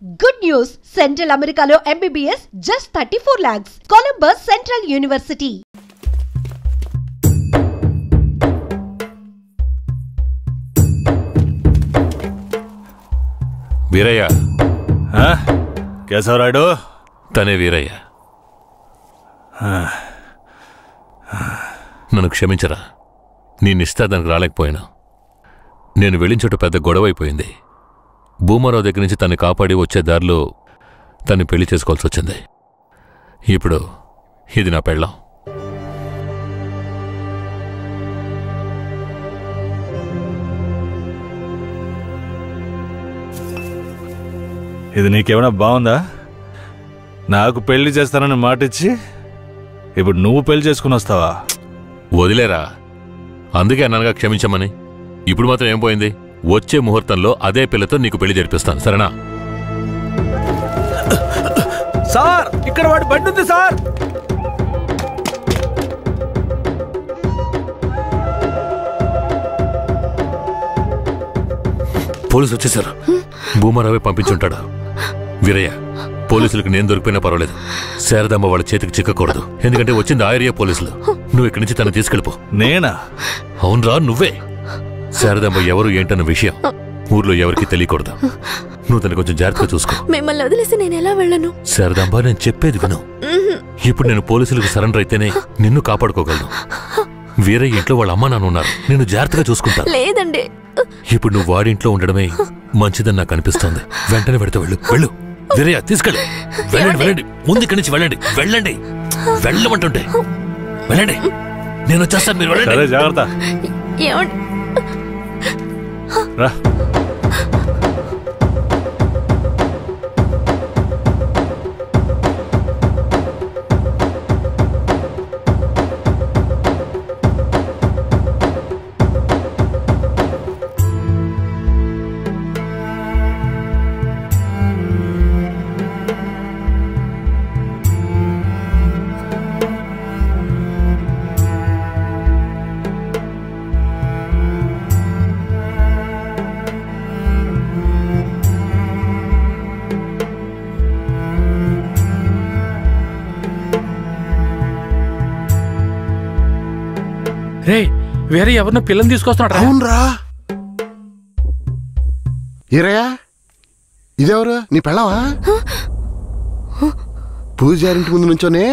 Good news! Central Americano MBBS just 34 lakhs. Columbus Central University. Veeraiah Kesavarayudu తనే వీరయ్య. నన్ను క్షమించరా, నీ నిస్తాదానికి రాలేకపోయినా. నేను వెళ్ళిన చోటు పెద్ద గొడవైపోయింది. భూమారావు దగ్గర నుంచి తను కాపాడి వచ్చే దారిలో తను పెళ్లి చేసుకోవాల్సి వచ్చింది. ఇప్పుడు ఇది నా పెళ్ళాం. ఇది నీకేమైనా బాగుందా? నాకు పెళ్లి చేస్తానని మాటిచ్చి ఇప్పుడు నువ్వు పెళ్లి చేసుకుని వస్తావా? వదిలేరా, అందుకే అన్నగా క్షమించమని. ఇప్పుడు మాత్రం ఏం పోయింది? వచ్చే ముహూర్తంలో అదే పిల్లతో నీకు పెళ్లి జరిపిస్తాను, సరేనా? సార్, ఇక్కడ వాడి బండి ఉంది సార్. పోలీసులు వచ్చేసారు. భూమారావే పంపించుంటాడు. వీరయ్య, పోలీసులకు నేను దొరికిపోయినా పర్వాలేదు, శారదమ్మ వాళ్ళ చేతికి చిక్కకూడదు. ఎందుకంటే వచ్చింది ఆ ఏరియా పోలీసులు. నువ్వు ఇక్కడి నుంచి తను తీసుకెళ్ళిపో. నేనా? అవునరా, నువ్వే. శారదమ్మ ఎవరు ఏంటన్న విషయం ఊర్లో ఎవరికి తెలియకూడదు. నువ్వు తను కొంచెం జాగ్రత్తగా చూసుకో. మిమ్మల్ని వదిలేసి నేను ఎలా వెళ్ళను? శారదాంబ, నేను చెప్పేది విను. ఇప్పుడు నేను పోలీసులకు సరెండర్ అయితేనే నిన్ను కాపాడుకోగలను. వీరయ్య ఇంట్లో వాళ్ళ అమ్మ నాన్న ఉన్నారు, నేను జాగ్రత్తగా చూసుకుంటా. లేదండి, ఇప్పుడు నువ్వు వాడింట్లో ఉండడమే మంచిదని నాకు అనిపిస్తోంది. వెంటనే పెడితే వెళ్ళు. వెళ్ళు వీరయ్య, తీసుకెళ్ళు. వెళ్ళండి, వెళ్ళండి, ముందు ఇక్కడి నుంచి వెళ్ళండి. వెళ్ళండి, వెళ్ళమంటుంటే వెళ్ళండి. నేను వచ్చేస్తాను, మీరు వెళ్ళండి. జాగ్రత్త. రా. రే, వేరే ఎవరినో పిల్లని తీసుకొస్తున్నాడు. అవునరా. ఈరయ్యా, ఇదెవరు? నీ పెళ్ళావా? పూజారింటి ముందు నుంచోనే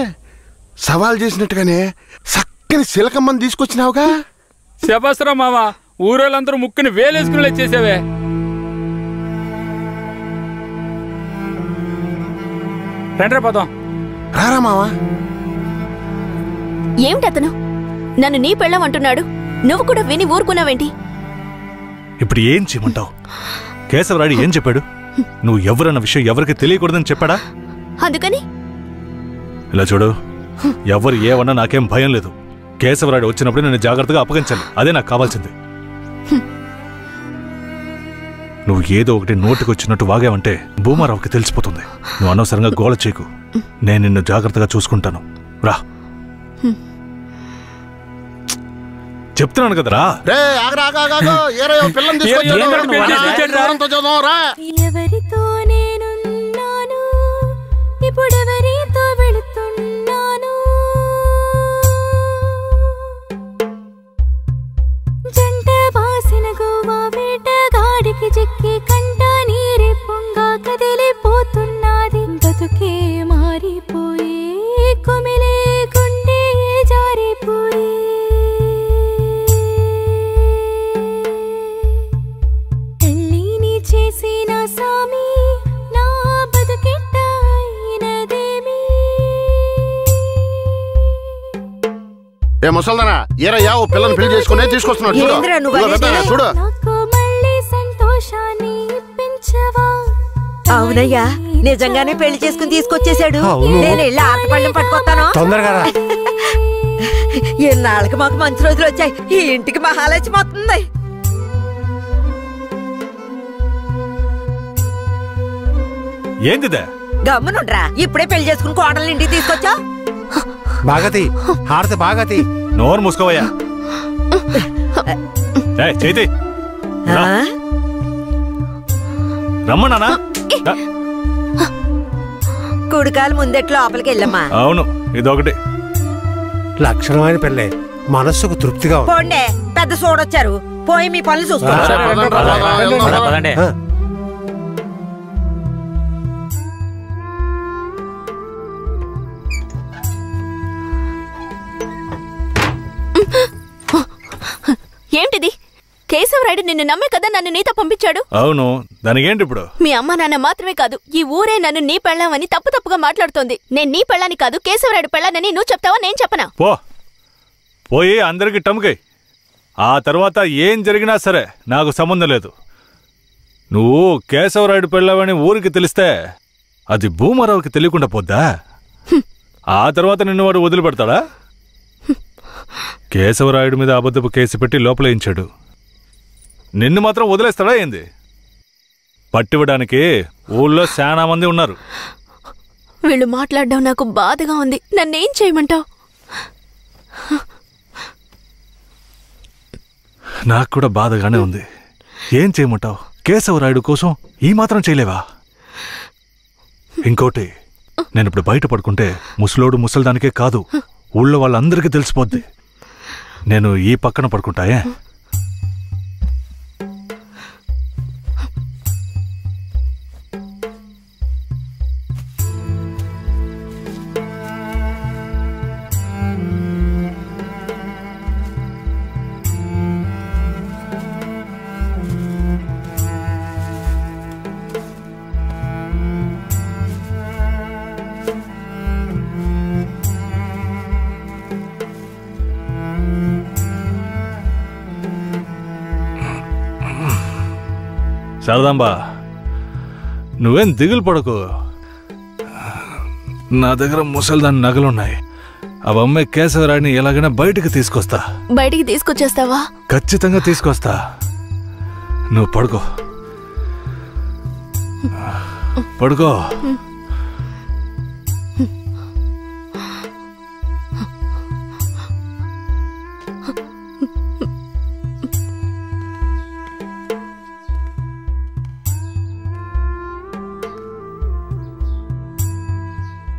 సవాల్ చేసినట్టుగానే చక్కని శిలకమ్మని తీసుకొచ్చినావుగా. శబాస్రా మామ, ఊరోళ్ళందరూ ముక్కుని వేలేసుకుని చేసావే. రండ్రా పదం. రారా మావా. ఏమిటి అతను నన్ను నీ పెళ్ళమంటున్నాడు? నువ్వు కూడా విని ఊరుకున్నావేంటి? ఇప్పుడు ఏం చేయమంటావు? కేశవరాయుడు ఏం చెప్పాడు? నువ్వు ఎవరన్న విషయం ఎవరికి తెలియకూడదని చెప్పాడా? అందుకని ఇలా చూడు, ఎవరు ఏమన్నా నాకేం భయం లేదు. కేశవరాయుడు వచ్చినప్పుడు నేను జాగ్రత్తగా అప్పగించాలి, అదే నాకు కావాల్సింది. నువ్వు ఏదో ఒకటి నోటికి వచ్చినట్టు వాగావంటే భూమారావుకి తెలిసిపోతుంది. నువ్వు అనవసరంగా గోల చేయకు. నేను నిన్ను జాగ్రత్తగా చూసుకుంటాను. రా, చెప్తున్నాను కదరా. ఎవరితో నేనున్నాను, ఇప్పుడెవరితో వెళుతున్నాను? జంట బాసిన గోవా వేటగాడికి చిక్కి కంట నీరే పొంగా కదిలిపోతున్నది. బతుకే మారిపోయి కుమిలే గుండె జారిపోయి చేసిన సామి నా బతుకెట్ట అయినదేమి? ఏ ముసల్దానా, ఏరయ్యా ఓ పిల్లని పెళ్లి చేసుకునే తీసుకొస్తున్నాడు. చూడు. నాకు మళ్ళీ సంతోషాన్ని పెంచవా? అవునయ్యా, నిజంగానే పెళ్లి చేసుకుని తీసుకొచ్చేసాడు. నేను వెళ్ళి ఆటపళ్ళం పట్టుకొస్తాను. తొందరగా. ఎన్నాళ్ళకి మాకు మంచి రోజులు వచ్చాయి. ఈ ఇంటికి మహాలక్ష్మి వస్తుంది. ఏందిదే? గమ్మునుండ్రా, ఇప్పుడే పెళ్లి చేసుకుని కోడలు ఇంటికి తీసుకొచ్చా. బాగతి హారతి, బాగతి. నోరు మూసుకోవయ్యా. చేతి రమ్మన్నానా? కుడికాలు ముందెట్లో లోపలికి వెళ్ళమ్మా. అవును, ఇదొకటి. లక్షణమైన పిల్లే, మనస్సుకు తృప్తిగా ఉంది. పోండే, పెద్ద సోడొచ్చారు. పోయి మీ పనులు చూసుకోండి. ఏంటిది? కేశవరాయుడు నిన్ను నమ్మే కదా నన్ను నీతో పంపించాడు. అవును, దానికేంటి ఇప్పుడు? మీ అమ్మ నాన్న మాత్రమే కాదు, ఈ ఊరే నన్ను నీ పెళ్ళామని తప్పుగా మాట్లాడుతోంది. నేను నీ పెళ్ళాని కాదు, కేశవరాయుడు పెళ్ళానని నువ్వు చెప్తావా, నేను చెప్పనా? పోయి అందరికి టమ్కై. ఆ తర్వాత ఏం జరిగినా సరే నాకు సంబంధం లేదు. నువ్వు కేశవరాయుడు పెళ్ళావని ఊరికి తెలిస్తే అది భూమారావుకి తెలియకుండా పోద్దా? ఆ తర్వాత నిన్ను వాడు వదిలిపెడతాడా? కేశవరాయుడు మీద అబద్ధపు కేసు పెట్టి లోపలేయించాడు. నిన్ను మాత్రం వదిలేస్తాడా ఏంది? పట్టివ్వడానికి ఊళ్ళో చాలా మంది ఉన్నారు. వీళ్ళు మాట్లాడడం నాకు బాధగా ఉంది. నన్నేం చేయమంటావు? నాకు కూడా బాధగానే ఉంది. ఏం చేయమంటావు? కేశవరాయుడు కోసం ఈ మాత్రం చేయలేవా? ఇంకోటి, నేను ఇప్పుడు బయట పడుకుంటే ముసలోడు ముసల్దానికే కాదు, ఊళ్ళో వాళ్ళందరికీ తెలిసిపోద్ది. నేను ఈ పక్కన పడుకుంటాయే. శారదాంబా, నువ్వేం దిగులు పడకు. నా దగ్గర ముసల్దాని నగలున్నాయి. అవమ్మే కేశవరాయుడిని ఎలాగైనా బయటికి తీసుకొస్తా. బయటికి తీసుకొచ్చేస్తావా? ఖచ్చితంగా తీసుకొస్తా. నువ్వు పడుకో, పడుకో.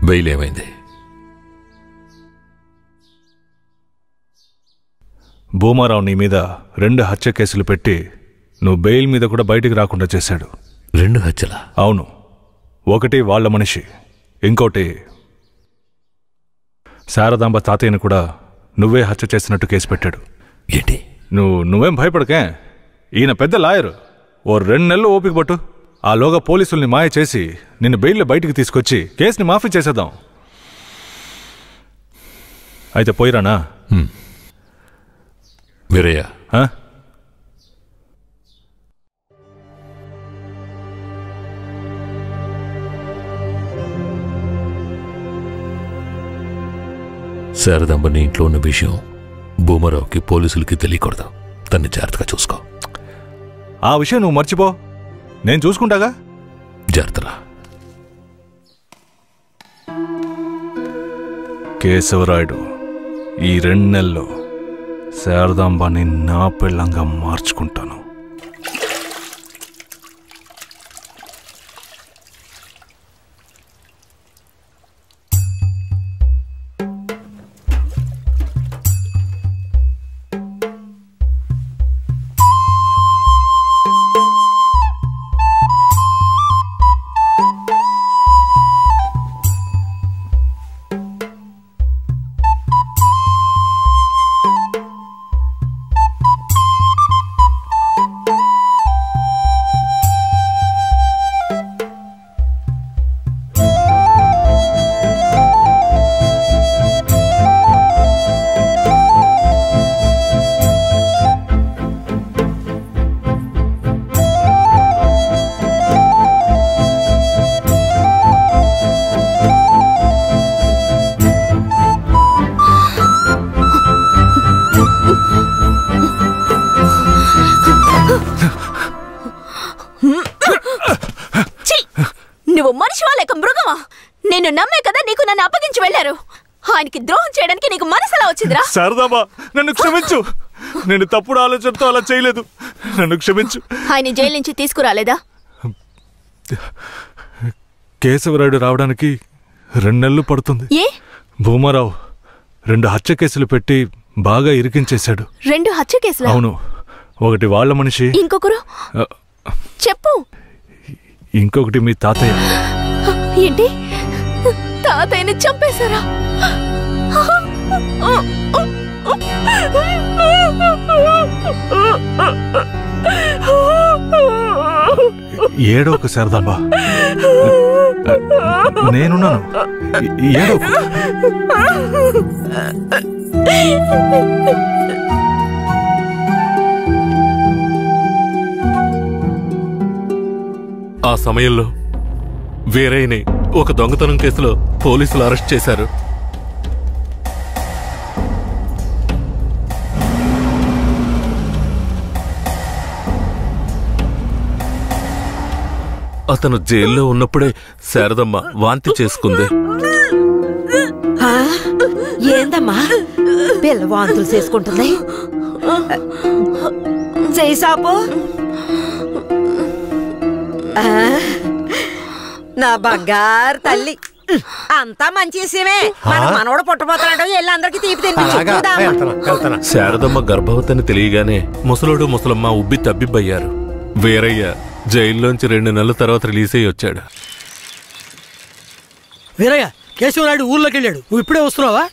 బెయిల్ ఏమైంది? భూమారావు నీ మీద 2 హత్య కేసులు పెట్టి నువ్వు బెయిల్ మీద కూడా బయటికి రాకుండా చేశాడు. 2 హత్యలా? అవును. ఒకటి వాళ్ళ మనిషి, ఇంకోటి శారదాంబ తాతయ్యను కూడా నువ్వే హత్య చేసినట్టు కేసు పెట్టాడు. ఏంటి? నువ్వేం భయపడకే. ఈయన పెద్ద లాయరు. ఓ 2 నెలలు ఓపిక పట్టు. ఆలోగా పోలీసుల్ని మాయ చేసి నిన్ను బెయిల్లో బయటికి తీసుకొచ్చి కేసుని మాఫీ చేసేద్దాం. అయితే పోయిరానా? వీరయ్య, శారదాంబ నీ ఇంట్లో ఉన్న విషయం భూమారావుకి పోలీసులకి తెలియకూడదు. తన్ని జాగ్రత్తగా చూసుకో. ఆ విషయం నువ్వు మర్చిపో, నేను చూసుకుంటాగా. జాగ్రత్తరా. కేశవరాయుడు ఈ 2 నెలల్లో శారదాంబాని నా పెళ్ళంగా మార్చుకుంటాను. నువ్వు మనిషివా లేక మృగమా? నేను నమ్మే కదా నీకు నన్ను అప్పగించి వెళ్లారు. ఆయనకి ద్రోహం చేయడానికి నీకు మనసులా వచ్చిందిరా? శారదాంబా, నన్ను క్షమించు. నేను తప్పుడు ఆలోచనతో అలా చేయలేదు. నన్ను క్షమించు. ఆయన జైలు నుంచి తీసుకురాలేదా? కేశవరాయుడు రావడానికి 2 నెలలు పడుతుంది. ఏ భూమారావు 2 హత్య కేసులు పెట్టి బాగా ఇరికించేశాడు. 2 హత్య కేసులు? అవును. ఒకటి వాళ్ళ మనిషి, ఇంకొకరు చెప్పు. ఇంకొకటి మీ తాతయ్య. ఏంటి, తాతయ్యని చంపేశారా? ఏడోకు శారదాంబా, నేనున్నాను. ఏడోకు. ఆ సమయంలో వీరయ్యని ఒక దొంగతనం కేసులో పోలీసులు అరెస్ట్ చేశారు. అతను జైల్లో ఉన్నప్పుడే శారదమ్మ వాంతి చేసుకుంది. ఏందమ్మా పిల్ల వాంతులు చేసుకుంటుంది? చేసాపు నా బంగారు తల్లి, అంతా మంచి విషయమే. మన మనవడు పుట్టబోతున్నాడు, వెళ్ళి అందరికి తీపి తినిపించు. శారదమ్మ గర్భవతిని తెలియగానే ముసలోడు ముసలమ్మ ఉబ్బి తబ్బిబ్బయ్యారు. వీరయ్య జైల్లోంచి 2 నెలల తర్వాత రిలీజ్ అయ్యి వచ్చాడు. వీరయ్య, కేశవనాయుడు ఊర్లోకి వెళ్ళాడు. నువ్వు ఇప్పుడే వస్తున్నావా?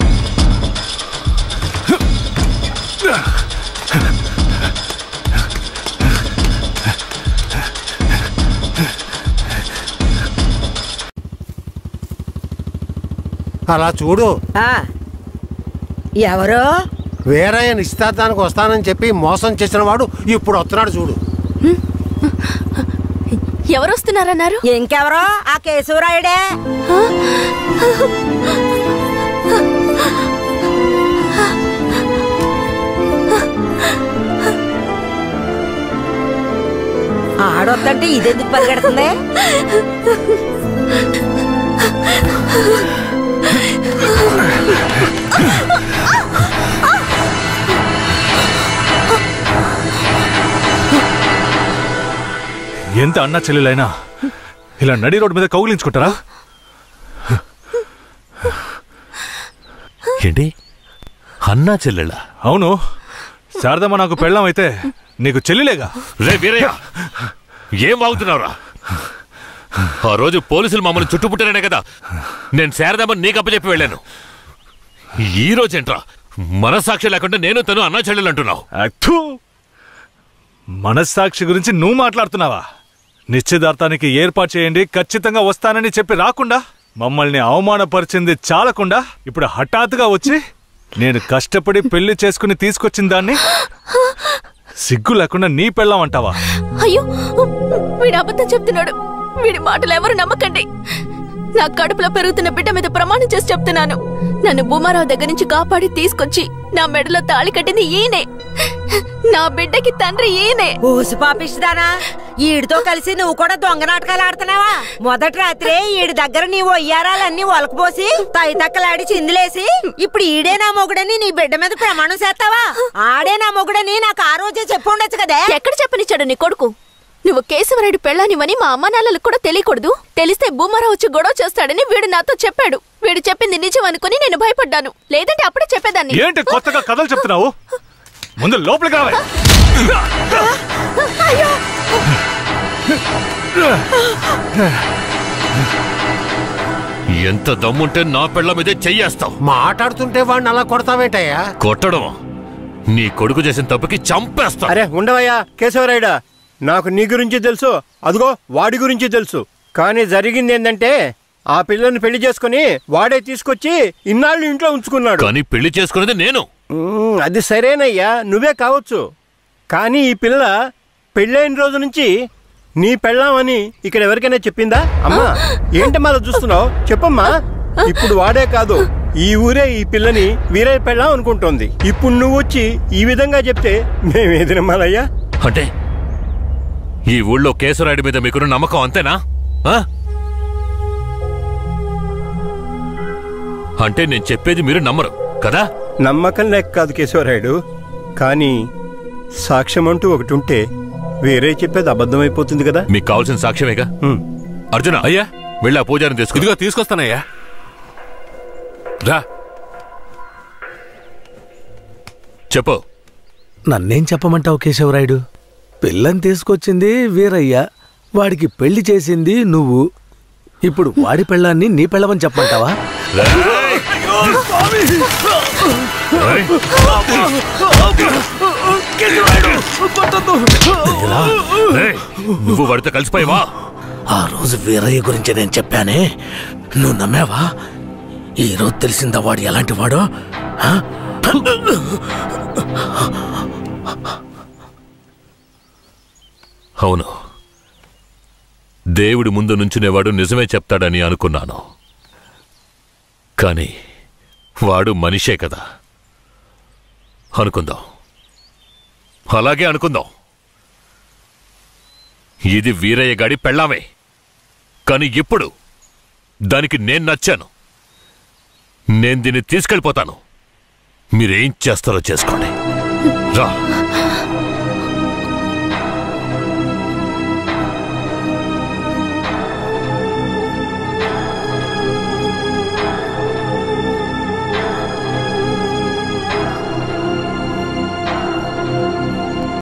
అలా చూడు. ఎవరో వీరయ్య నిశ్చితార్థానికి వస్తానని చెప్పి మోసం చేసిన వాడు ఇప్పుడు వస్తున్నాడు చూడు. ఎవరు వస్తున్నారన్నారు? ఇంకెవరో ఆ కేశవరాయుడే. ఆడొద్దంటే ఇదెందుకు పరిగెడుతుంది? ఎంత అన్నా చెల్లెలైనా ఇలా నడి రోడ్డు మీద కౌగిలించుకుంటారా? ఏంటి, అన్నా చెల్లెళ్ళ? అవును, శారదమ్మ నాకు పెళ్ళం అయితే నీకు చెల్లిలేగా. రే వీరయ్య, ఏం వాగుతున్నావురా? ఆ రోజు పోలీసులు మమ్మల్ని చుట్టుముట్టారనే కదా నేను శారదమ్మని నీకు అప్పచెప్పి వెళ్ళాను. ఈ రోజేంట్రా మనస్సాక్షి లేకుండా నేను తను అన్నా చెల్లెలు అంటున్నావు? మనస్సాక్షి గురించి నువ్వు మాట్లాడుతున్నావా? నిశ్చితార్థానికి ఏర్పాటు చేయండి, ఖచ్చితంగా వస్తానని చెప్పి రాకుండా మమ్మల్ని అవమానపరిచింది చాలకుండా ఇప్పుడు హఠాత్తుగా వచ్చి నేను కష్టపడి పెళ్లి చేసుకుని తీసుకొచ్చిన దాన్ని సిగ్గు లేకుండా నీ పెళ్ళాం అంటావా? అయ్యో, వీడు అబద్ధం చెప్తున్నాడు. వీడి మాటలు ఎవరు నమ్మకండి. నా కడుపులో పెరుగుతున్న బిడ్డ మీద ప్రమాణం చేసి చెప్తున్నాను. నన్ను భూమారావు దగ్గర నుంచి కాపాడి తీసుకొచ్చి నా మెడలో తాళి కట్టింది ఈయనే. నా బిడ్డకి తండ్రి ఈయనే. ఊసి పాపిస్తానా? ఈడితో కలిసి నువ్వు కూడా దొంగ నాటకాలు ఆడుతున్నావా? మొదటి రాత్రే ఈడి దగ్గర నీ ఒయ్యారాలన్నీ ఒలకపోసి తైతక్కలాడి చిందులేసి ఇప్పుడు ఈడే నా మొగుడని నీ బిడ్డ మీద ప్రమాణం చేస్తావా? ఆడే నా మొగుడని నాకు ఆ రోజే చెప్పు ఉండొచ్చు కదా. ఎక్కడ చెప్పనిచ్చాడు నీ కొడుకు? నువ్వు కేశవరాయుడు పెళ్ళానివని మా అమ్మ నాన్నలకు కూడా తెలియకూడదు. తెలిస్తే భూమారావు వచ్చి గొడవ చేస్తాడని వీడు నాతో చెప్పాడు. వీడు చెప్పింది నిజం అనుకుని నేను భయపడ్డాను. లేదంటే అప్పుడే చెప్పేదాన్ని. ఏంటి కొత్తగా కథలు చెప్తున్నావు? ముందు లోపలికి రావే. ఎంత దమ్ముంటే నా పెళ్ళ మీదే చెయ్యేస్తావు? మాట్లాడుతుంటే వాడిని అలా కొడతావేంటయ్యా? కొట్టడం నీ కొడుకు చేసిన తప్పుకి చంపేస్తా. అరే ఉండవయ్యా కేశవరాయుడా, నాకు నీ గురించి తెలుసు, అదిగో వాడి గురించి తెలుసు. కానీ జరిగింది ఏంటంటే ఆ పిల్లని పెళ్లి చేసుకుని వాడే తీసుకొచ్చి ఇన్నాళ్ళు ఇంట్లో ఉంచుకున్నాడు. కానీ పెళ్లి చేసుకునేది నేను. అది సరేనయ్యా, నువ్వే కావచ్చు. కానీ ఈ పిల్ల పెళ్ళైన రోజు నుంచి నీ పెళ్ళామని ఇక్కడ ఎవరికైనా చెప్పిందా? అమ్మా ఏంటమ్మా అలా చూస్తున్నావు? చెప్పమ్మా. ఇప్పుడు వాడే కాదు, ఈ ఊరే ఈ పిల్లని వీరయ్య పెళ్ళాం అనుకుంటోంది. ఇప్పుడు నువ్వు వచ్చి ఈ విధంగా చెప్తే మేమేది నమ్మాలయ్యా? అంటే ఈ ఊళ్ళో కేశవరాయుడి మీద మీకున్న నమ్మకం అంతేనా? అంటే నేను చెప్పేది మీరు నమ్మరు కదా? నమ్మకం లేక కాదు కేశవరాయుడు, కానీ సాక్ష్యం అంటూ ఒకటి ఉంటే వేరే చెప్పేది అబద్ధమైపోతుంది కదా. మీకు కావాల్సిన సాక్ష్యమేగా. అర్జున, అయ్యా వెళ్ళి ఆ పూజారిని తీసుకు. ఇదిగో తీసుకొస్తానయ్యా. రా చెప్పు. నన్నేం చెప్పమంటావు కేశవరాయుడు? పిల్లని తీసుకొచ్చింది వీరయ్య, వాడికి పెళ్లి చేసింది నువ్వు. ఇప్పుడు వాడి పెళ్ళాన్ని నీ పెళ్ళమని చెప్పమంటావా? నువ్వు వాడితో కలిసిపోయావా? ఆ రోజు వీరయ్య గురించి నేను చెప్పానే, నువ్వు నమ్మావా? ఈరోజు తెలిసిందా వాడు ఎలాంటి వాడో? అవును, దేవుడి ముందు నుంచునేవాడు నిజమే చెప్తాడని అనుకున్నాను. కానీ వాడు మనిషే కదా. అనుకుందాం, అలాగే అనుకుందాం. ఇది వీరయ్య గాడి పెళ్ళామే. కానీ ఇప్పుడు దానికి నేను నచ్చాను. నేను దీన్ని తీసుకెళ్ళిపోతాను. మీరేం చేస్తారో చేసుకోండి. రా.